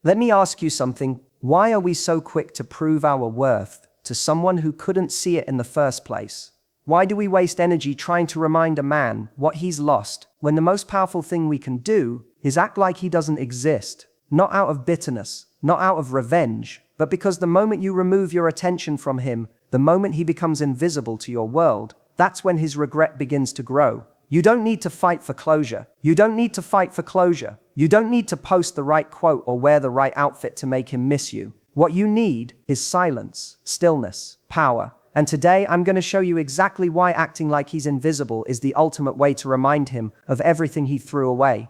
Let me ask you something. Why are we so quick to prove our worth to someone who couldn't see it in the first place? Why do we waste energy trying to remind a man what he's lost when the most powerful thing we can do is act like he doesn't exist? Not out of bitterness, not out of revenge, but because the moment you remove your attention from him, the moment he becomes invisible to your world, that's when his regret begins to grow. You don't need to fight for closure. You don't need to fight for closure. You don't need to post the right quote or wear the right outfit to make him miss you. What you need is silence, stillness, power. And today I'm going to show you exactly why acting like he's invisible is the ultimate way to remind him of everything he threw away.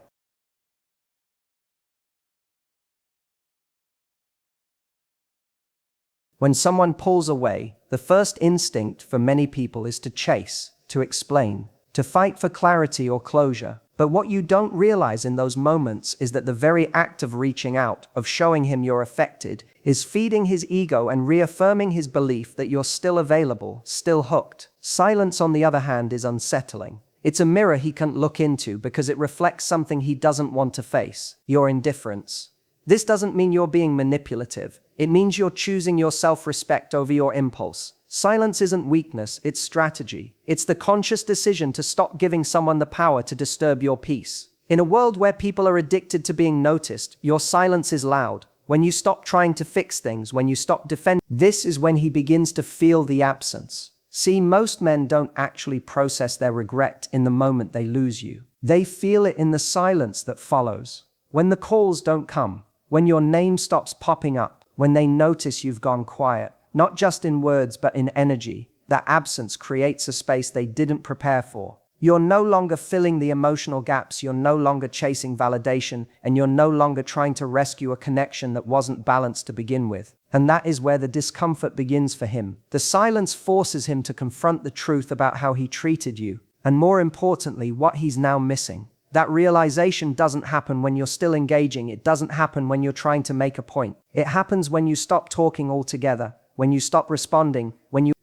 When someone pulls away, the first instinct for many people is to chase, to explain, to fight for clarity or closure. But what you don't realize in those moments is that the very act of reaching out, of showing him you're affected, is feeding his ego and reaffirming his belief that you're still available, still hooked. Silence, on the other hand, is unsettling. It's a mirror he can't look into because it reflects something he doesn't want to face: your indifference. This doesn't mean you're being manipulative. It means you're choosing your self-respect over your impulse. Silence isn't weakness, it's strategy. It's the conscious decision to stop giving someone the power to disturb your peace. In a world where people are addicted to being noticed, your silence is loud. When you stop trying to fix things, when you stop defending, this is when he begins to feel the absence. See, most men don't actually process their regret in the moment they lose you. They feel it in the silence that follows. When the calls don't come, when your name stops popping up, when they notice you've gone quiet, not just in words but in energy, that absence creates a space they didn't prepare for. You're no longer filling the emotional gaps, you're no longer chasing validation, and you're no longer trying to rescue a connection that wasn't balanced to begin with. And that is where the discomfort begins for him. The silence forces him to confront the truth about how he treated you, and more importantly, what he's now missing. That realization doesn't happen when you're still engaging, it doesn't happen when you're trying to make a point. It happens when you stop talking altogether, when you stop responding,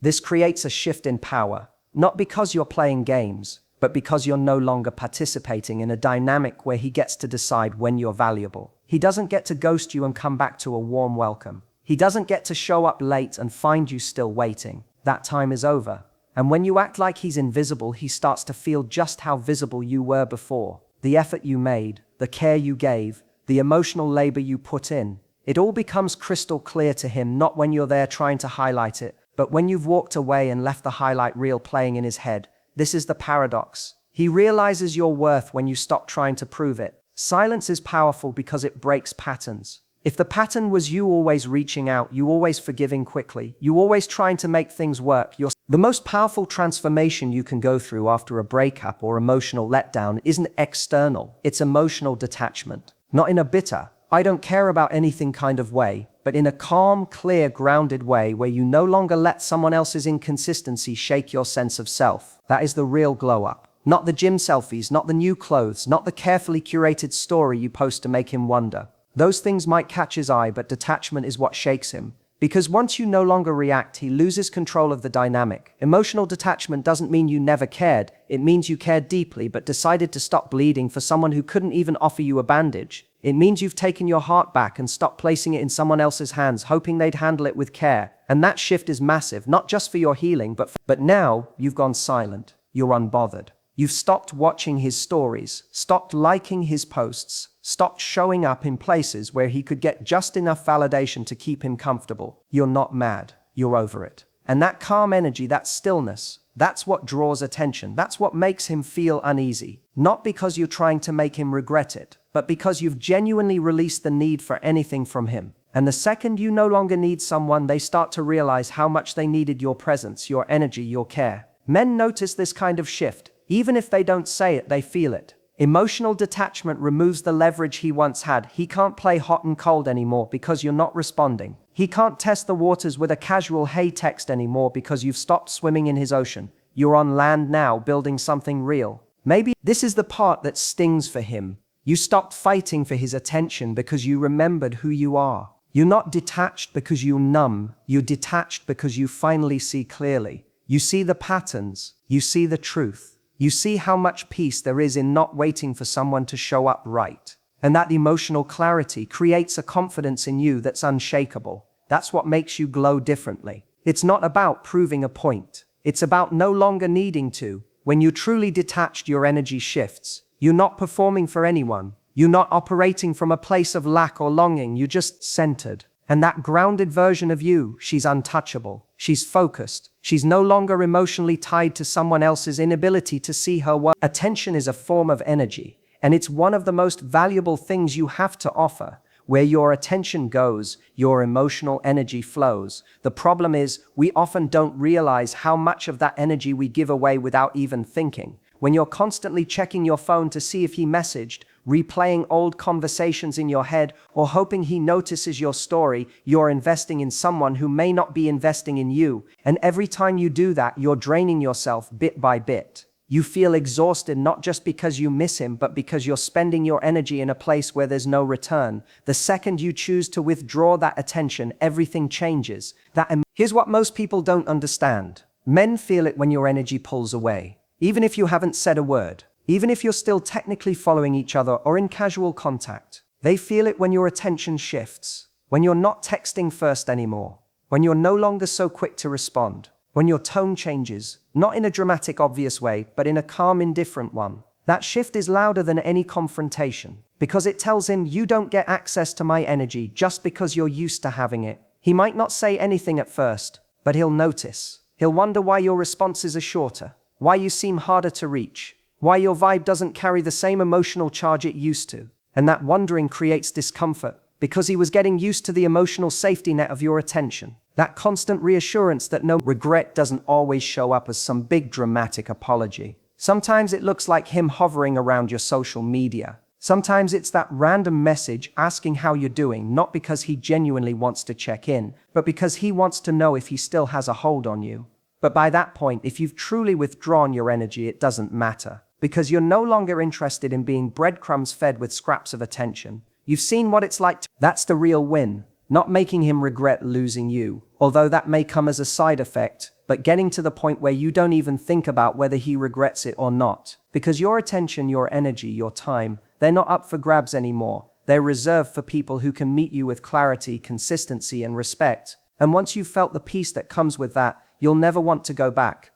This creates a shift in power, not because you're playing games, but because you're no longer participating in a dynamic where he gets to decide when you're valuable. He doesn't get to ghost you and come back to a warm welcome. He doesn't get to show up late and find you still waiting. That time is over. And when you act like he's invisible, he starts to feel just how visible you were before. The effort you made, the care you gave, the emotional labor you put in. It all becomes crystal clear to him, not when you're there trying to highlight it, but when you've walked away and left the highlight reel playing in his head. This is the paradox. He realizes your worth when you stop trying to prove it. Silence is powerful because it breaks patterns. If the pattern was you always reaching out, you always forgiving quickly, you always trying to make things work, the most powerful transformation you can go through after a breakup or emotional letdown isn't external, it's emotional detachment. Not in a bitter, I don't care about anything kind of way, but in a calm, clear, grounded way where you no longer let someone else's inconsistency shake your sense of self. That is the real glow up. Not the gym selfies, not the new clothes, not the carefully curated story you post to make him wonder. Those things might catch his eye, but detachment is what shakes him. Because once you no longer react, he loses control of the dynamic. Emotional detachment doesn't mean you never cared. It means you cared deeply, but decided to stop bleeding for someone who couldn't even offer you a bandage. It means you've taken your heart back and stopped placing it in someone else's hands, hoping they'd handle it with care. And that shift is massive, not just for your healing, but now you've gone silent. You're unbothered. You've stopped watching his stories, stopped liking his posts, stopped showing up in places where he could get just enough validation to keep him comfortable. You're not mad. You're over it. And that calm energy, that stillness, that's what draws attention. That's what makes him feel uneasy. Not because you're trying to make him regret it, but because you've genuinely released the need for anything from him. And the second you no longer need someone, they start to realize how much they needed your presence, your energy, your care. Men notice this kind of shift. Even if they don't say it, they feel it. Emotional detachment removes the leverage he once had. He can't play hot and cold anymore because you're not responding. He can't test the waters with a casual hey text anymore because you've stopped swimming in his ocean. You're on land now, building something real. Maybe this is the part that stings for him. You stopped fighting for his attention because you remembered who you are. You're not detached because you're numb. You're detached because you finally see clearly. You see the patterns. You see the truth. You see how much peace there is in not waiting for someone to show up right. And that emotional clarity creates a confidence in you that's unshakable. That's what makes you glow differently. It's not about proving a point. It's about no longer needing to. When you truly detached, your energy shifts. You're not performing for anyone. You're not operating from a place of lack or longing. You're just centered. And that grounded version of you, she's untouchable. She's focused. She's no longer emotionally tied to someone else's inability to see her worth. Attention is a form of energy, and it's one of the most valuable things you have to offer. Where your attention goes, your emotional energy flows. The problem is, we often don't realize how much of that energy we give away without even thinking. When you're constantly checking your phone to see if he messaged, replaying old conversations in your head, or hoping he notices your story, you're investing in someone who may not be investing in you. And every time you do that, you're draining yourself bit by bit. You feel exhausted not just because you miss him, but because you're spending your energy in a place where there's no return. The second you choose to withdraw that attention, everything changes. Here's what most people don't understand. Men feel it when your energy pulls away. Even if you haven't said a word. Even if you're still technically following each other or in casual contact. They feel it when your attention shifts. When you're not texting first anymore. When you're no longer so quick to respond. When your tone changes, not in a dramatic, obvious way, but in a calm, indifferent one. That shift is louder than any confrontation, because it tells him you don't get access to my energy just because you're used to having it. He might not say anything at first, but he'll notice. He'll wonder why your responses are shorter, why you seem harder to reach, why your vibe doesn't carry the same emotional charge it used to. And that wondering creates discomfort, because he was getting used to the emotional safety net of your attention. That constant reassurance that no regret doesn't always show up as some big dramatic apology. Sometimes it looks like him hovering around your social media. Sometimes it's that random message asking how you're doing, not because he genuinely wants to check in, but because he wants to know if he still has a hold on you. But by that point, if you've truly withdrawn your energy, it doesn't matter, because you're no longer interested in being breadcrumbs fed with scraps of attention. You've seen what it's like. That's the real win. Not making him regret losing you, although that may come as a side effect, but getting to the point where you don't even think about whether he regrets it or not. Because your attention, your energy, your time, they're not up for grabs anymore. They're reserved for people who can meet you with clarity, consistency, and respect. And once you've felt the peace that comes with that, you'll never want to go back.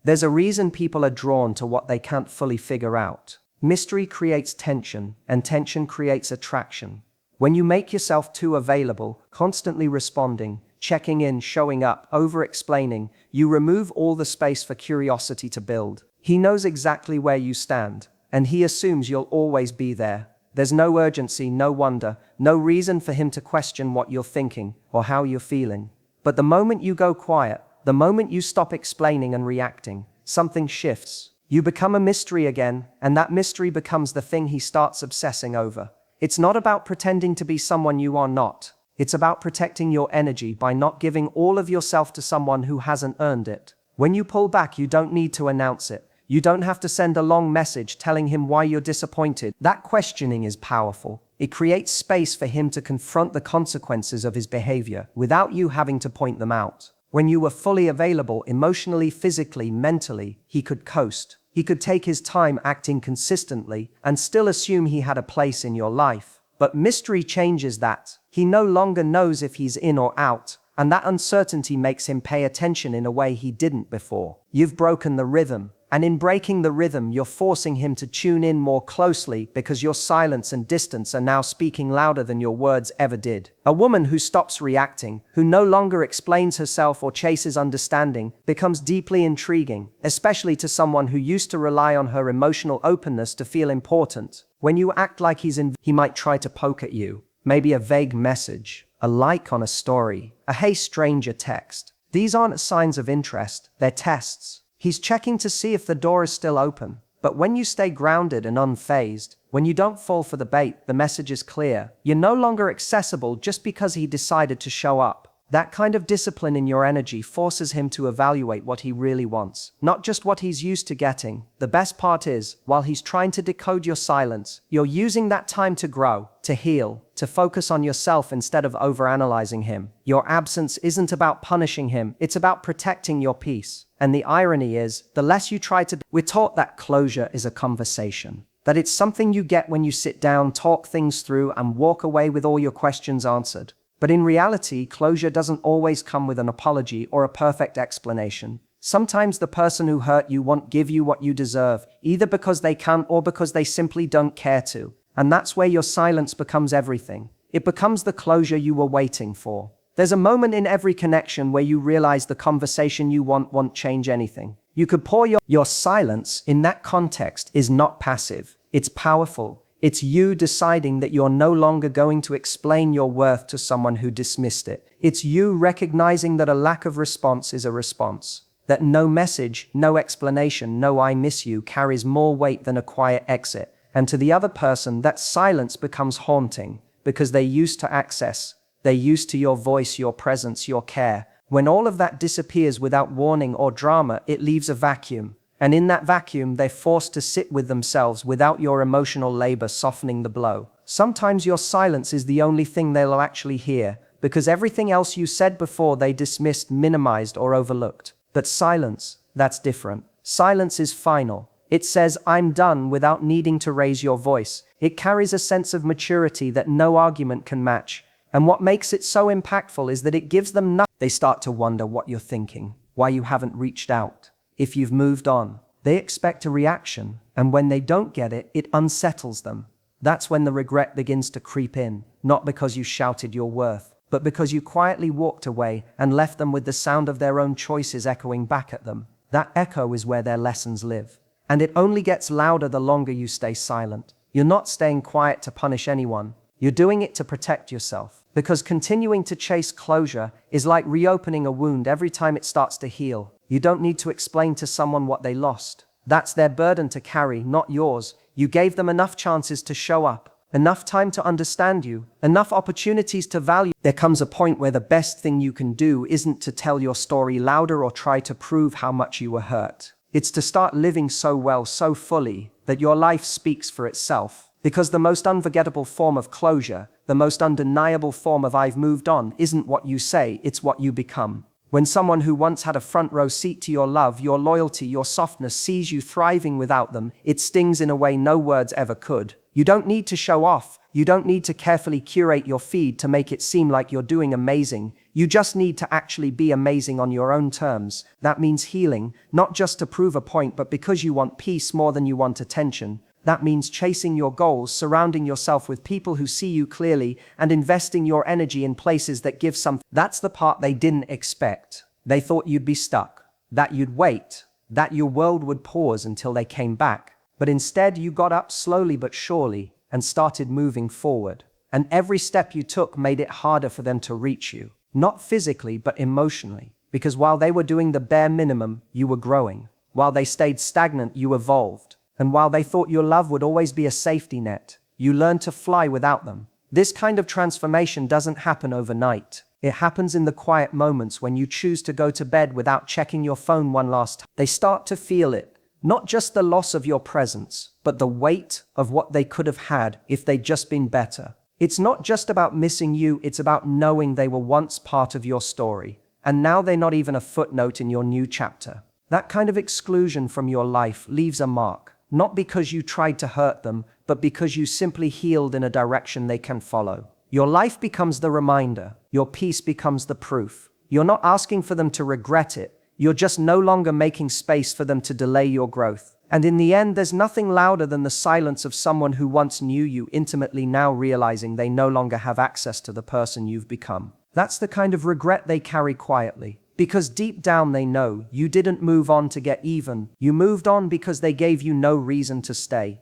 There's a reason people are drawn to what they can't fully figure out. Mystery creates tension, and tension creates attraction. When you make yourself too available, constantly responding, checking in, showing up, over-explaining, you remove all the space for curiosity to build. He knows exactly where you stand, and he assumes you'll always be there. There's no urgency, no wonder, no reason for him to question what you're thinking or how you're feeling. But the moment you go quiet, the moment you stop explaining and reacting, something shifts. You become a mystery again, and that mystery becomes the thing he starts obsessing over. It's not about pretending to be someone you are not. It's about protecting your energy by not giving all of yourself to someone who hasn't earned it. When you pull back, you don't need to announce it. You don't have to send a long message telling him why you're disappointed. That questioning is powerful. It creates space for him to confront the consequences of his behavior without you having to point them out. When you were fully available, emotionally, physically, mentally, he could coast. He could take his time acting consistently and still assume he had a place in your life. But mystery changes that. He no longer knows if he's in or out, and that uncertainty makes him pay attention in a way he didn't before. You've broken the rhythm. And in breaking the rhythm, you're forcing him to tune in more closely because your silence and distance are now speaking louder than your words ever did. A woman who stops reacting, who no longer explains herself or chases understanding, becomes deeply intriguing, especially to someone who used to rely on her emotional openness to feel important. When you act like he might try to poke at you. Maybe a vague message, a like on a story, a "Hey stranger" text. These aren't signs of interest, they're tests. He's checking to see if the door is still open. But when you stay grounded and unfazed, when you don't fall for the bait, the message is clear. You're no longer accessible just because he decided to show up. That kind of discipline in your energy forces him to evaluate what he really wants, not just what he's used to getting. The best part is, while he's trying to decode your silence, you're using that time to grow, to heal, to focus on yourself instead of overanalyzing him. Your absence isn't about punishing him, it's about protecting your peace. And the irony is, the less you try to... We're taught that closure is a conversation. That it's something you get when you sit down, talk things through, and walk away with all your questions answered. But in reality, closure doesn't always come with an apology or a perfect explanation. Sometimes the person who hurt you won't give you what you deserve, either because they can't or because they simply don't care to. And that's where your silence becomes everything. It becomes the closure you were waiting for. There's a moment in every connection where you realize the conversation you want won't change anything. You could pour your silence in that context is not passive. It's powerful. It's you deciding that you're no longer going to explain your worth to someone who dismissed it. It's you recognizing that a lack of response is a response. That no message, no explanation, no "I miss you" carries more weight than a quiet exit. And to the other person, that silence becomes haunting because they're used to access. They're used to your voice, your presence, your care. When all of that disappears without warning or drama, it leaves a vacuum. And in that vacuum, they're forced to sit with themselves without your emotional labor softening the blow. Sometimes your silence is the only thing they'll actually hear, because everything else you said before they dismissed, minimized, or overlooked. But silence, that's different. Silence is final. It says, "I'm done," without needing to raise your voice. It carries a sense of maturity that no argument can match. And what makes it so impactful is that it gives them nothing. They start to wonder what you're thinking, why you haven't reached out, if you've moved on. They expect a reaction, and when they don't get it, it unsettles them. That's when the regret begins to creep in, not because you shouted your worth, but because you quietly walked away and left them with the sound of their own choices echoing back at them. That echo is where their lessons live. And it only gets louder the longer you stay silent. You're not staying quiet to punish anyone. You're doing it to protect yourself. Because continuing to chase closure is like reopening a wound every time it starts to heal. You don't need to explain to someone what they lost. That's their burden to carry, not yours. You gave them enough chances to show up, enough time to understand you, enough opportunities to value. There comes a point where the best thing you can do isn't to tell your story louder or try to prove how much you were hurt. It's to start living so well, so fully, that your life speaks for itself. Because the most unforgettable form of closure, the most undeniable form of "I've moved on," isn't what you say, it's what you become. When someone who once had a front row seat to your love, your loyalty, your softness sees you thriving without them, it stings in a way no words ever could. You don't need to show off. You don't need to carefully curate your feed to make it seem like you're doing amazing. You just need to actually be amazing on your own terms. That means healing, not just to prove a point, but because you want peace more than you want attention. That means chasing your goals, surrounding yourself with people who see you clearly, and investing your energy in places that give something. That's the part they didn't expect. They thought you'd be stuck, that you'd wait, that your world would pause until they came back. But instead, you got up slowly but surely and started moving forward. And every step you took made it harder for them to reach you. Not physically, but emotionally. Because while they were doing the bare minimum, you were growing. While they stayed stagnant, you evolved. And while they thought your love would always be a safety net, you learned to fly without them. This kind of transformation doesn't happen overnight. It happens in the quiet moments when you choose to go to bed without checking your phone one last time. They start to feel it. Not just the loss of your presence, but the weight of what they could have had if they'd just been better. It's not just about missing you, it's about knowing they were once part of your story. And now they're not even a footnote in your new chapter. That kind of exclusion from your life leaves a mark. Not because you tried to hurt them, but because you simply healed in a direction they can follow. Your life becomes the reminder. Your peace becomes the proof. You're not asking for them to regret it. You're just no longer making space for them to delay your growth. And in the end, there's nothing louder than the silence of someone who once knew you intimately, now realizing they no longer have access to the person you've become. That's the kind of regret they carry quietly. Because deep down they know you didn't move on to get even. You moved on because they gave you no reason to stay.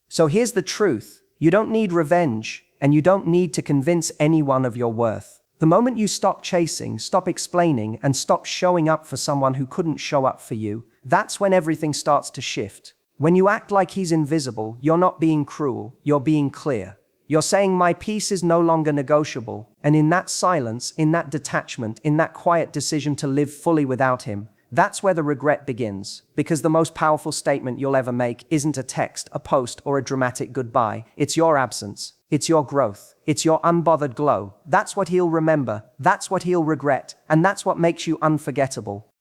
So here's the truth. You don't need revenge, and you don't need to convince anyone of your worth. The moment you stop chasing, stop explaining, and stop showing up for someone who couldn't show up for you, that's when everything starts to shift. When you act like he's invisible, you're not being cruel, you're being clear. You're saying my peace is no longer negotiable, and in that silence, in that detachment, in that quiet decision to live fully without him, that's where the regret begins, because the most powerful statement you'll ever make isn't a text, a post, or a dramatic goodbye. It's your absence. It's your growth. It's your unbothered glow. That's what he'll remember. That's what he'll regret. And that's what makes you unforgettable.